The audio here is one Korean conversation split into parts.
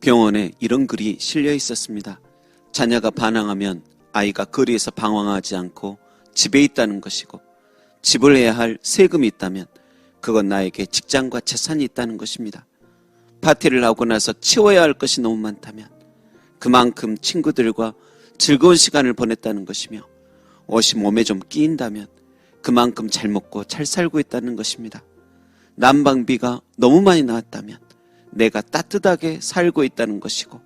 병원에 이런 글이 실려 있었습니다. 자녀가 반항하면 아이가 거리에서 방황하지 않고 집에 있다는 것이고, 집을 해야 할 세금이 있다면 그건 나에게 직장과 재산이 있다는 것입니다. 파티를 하고 나서 치워야 할 것이 너무 많다면 그만큼 친구들과 즐거운 시간을 보냈다는 것이며, 옷이 몸에 좀 끼인다면 그만큼 잘 먹고 잘 살고 있다는 것입니다. 난방비가 너무 많이 나왔다면 내가 따뜻하게 살고 있다는 것이고,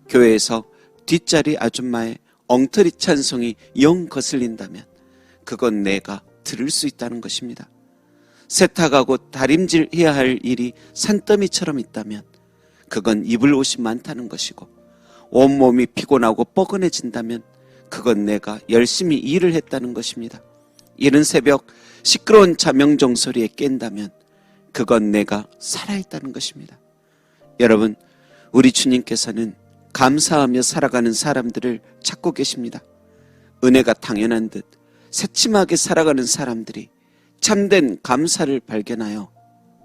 교회에서 뒷자리 아줌마의 엉터리 찬송이 영 거슬린다면 그건 내가 들을 수 있다는 것입니다. 세탁하고 다림질 해야 할 일이 산더미처럼 있다면 그건 입을 옷이 많다는 것이고, 온몸이 피곤하고 뻐근해진다면 그건 내가 열심히 일을 했다는 것입니다. 이른 새벽 시끄러운 자명종 소리에 깬다면 그건 내가 살아있다는 것입니다. 여러분, 우리 주님께서는 감사하며 살아가는 사람들을 찾고 계십니다. 은혜가 당연한 듯 새침하게 살아가는 사람들이 참된 감사를 발견하여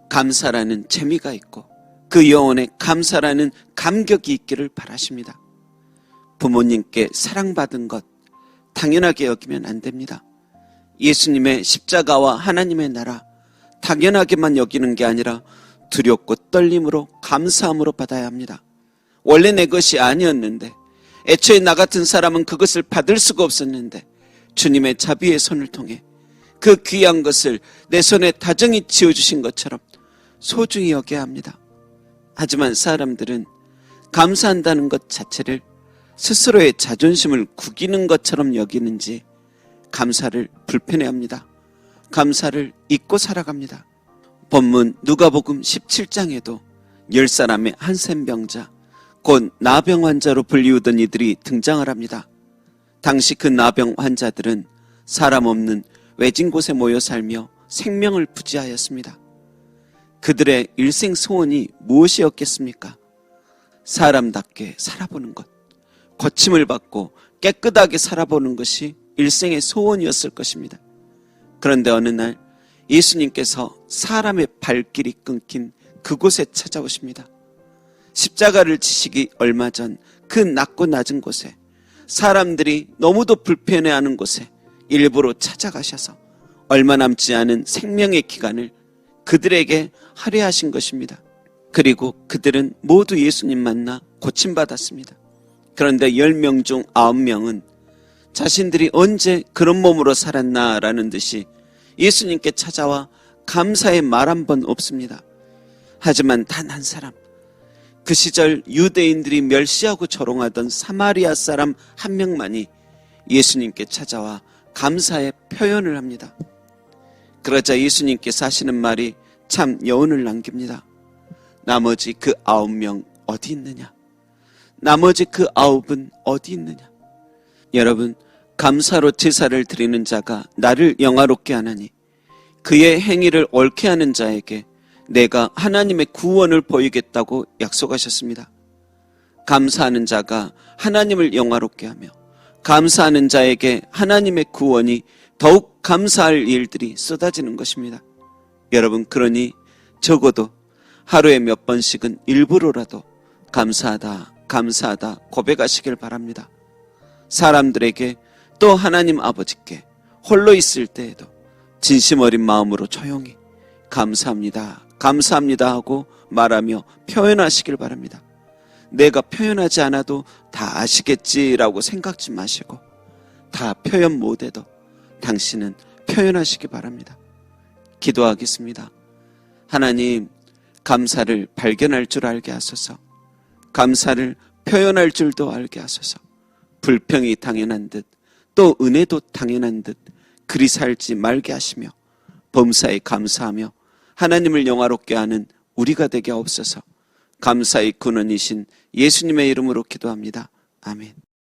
감사라는 재미가 있고 그 영혼에 감사라는 감격이 있기를 바라십니다. 부모님께 사랑받은 것 당연하게 여기면 안 됩니다. 예수님의 십자가와 하나님의 나라 당연하게만 여기는 게 아니라 두렵고 떨림으로 감사함으로 받아야 합니다. 원래 내 것이 아니었는데, 애초에 나 같은 사람은 그것을 받을 수가 없었는데 주님의 자비의 손을 통해 그 귀한 것을 내 손에 다정히 지어주신 것처럼 소중히 여겨야 합니다. 하지만 사람들은 감사한다는 것 자체를 스스로의 자존심을 구기는 것처럼 여기는지 감사를 불편해합니다. 감사를 잊고 살아갑니다. 본문 누가복음 17장에도 10사람의 한센병자, 곧 나병 환자로 불리우던 이들이 등장을 합니다. 당시 그 나병 환자들은 사람 없는 외진 곳에 모여 살며 생명을 부지하였습니다. 그들의 일생 소원이 무엇이었겠습니까? 사람답게 살아보는 것, 고침을 받고 깨끗하게 살아보는 것이 일생의 소원이었을 것입니다. 그런데 어느 날 예수님께서 사람의 발길이 끊긴 그곳에 찾아오십니다. 십자가를 지시기 얼마 전 그 낮고 낮은 곳에, 사람들이 너무도 불편해하는 곳에 일부러 찾아가셔서 얼마 남지 않은 생명의 기간을 그들에게 할애하신 것입니다. 그리고 그들은 모두 예수님 만나 고침받았습니다. 그런데 10명 중 9명은 자신들이 언제 그런 몸으로 살았나라는 듯이 예수님께 찾아와 감사의 말 한 번 없습니다. 하지만 단 한 사람, 그 시절 유대인들이 멸시하고 조롱하던 사마리아 사람 한 명만이 예수님께 찾아와 감사의 표현을 합니다. 그러자 예수님께서 하시는 말이 참 여운을 남깁니다. 나머지 그 9명 어디 있느냐? 나머지 그 9은 어디 있느냐? 여러분, 감사로 제사를 드리는 자가 나를 영화롭게 하나니 그의 행위를 옳게 하는 자에게 내가 하나님의 구원을 보이겠다고 약속하셨습니다. 감사하는 자가 하나님을 영화롭게 하며 감사하는 자에게 하나님의 구원이 더욱 감사할 일들이 쏟아지는 것입니다. 여러분, 그러니 적어도 하루에 몇 번씩은 일부러라도 감사하다, 감사하다 고백하시길 바랍니다. 사람들에게 또 하나님 아버지께 홀로 있을 때에도 진심 어린 마음으로 조용히 감사합니다, 감사합니다 하고 말하며 표현하시길 바랍니다. 내가 표현하지 않아도 다 아시겠지라고 생각지 마시고 다 표현 못해도 당신은 표현하시기 바랍니다. 기도하겠습니다. 하나님, 감사를 발견할 줄 알게 하소서. 감사를 표현할 줄도 알게 하소서. 불평이 당연한 듯 또 은혜도 당연한 듯 그리 살지 말게 하시며 범사에 감사하며 하나님을 영화롭게 하는 우리가 되게 하옵소서. 감사의 근원이신 예수님의 이름으로 기도합니다. 아멘.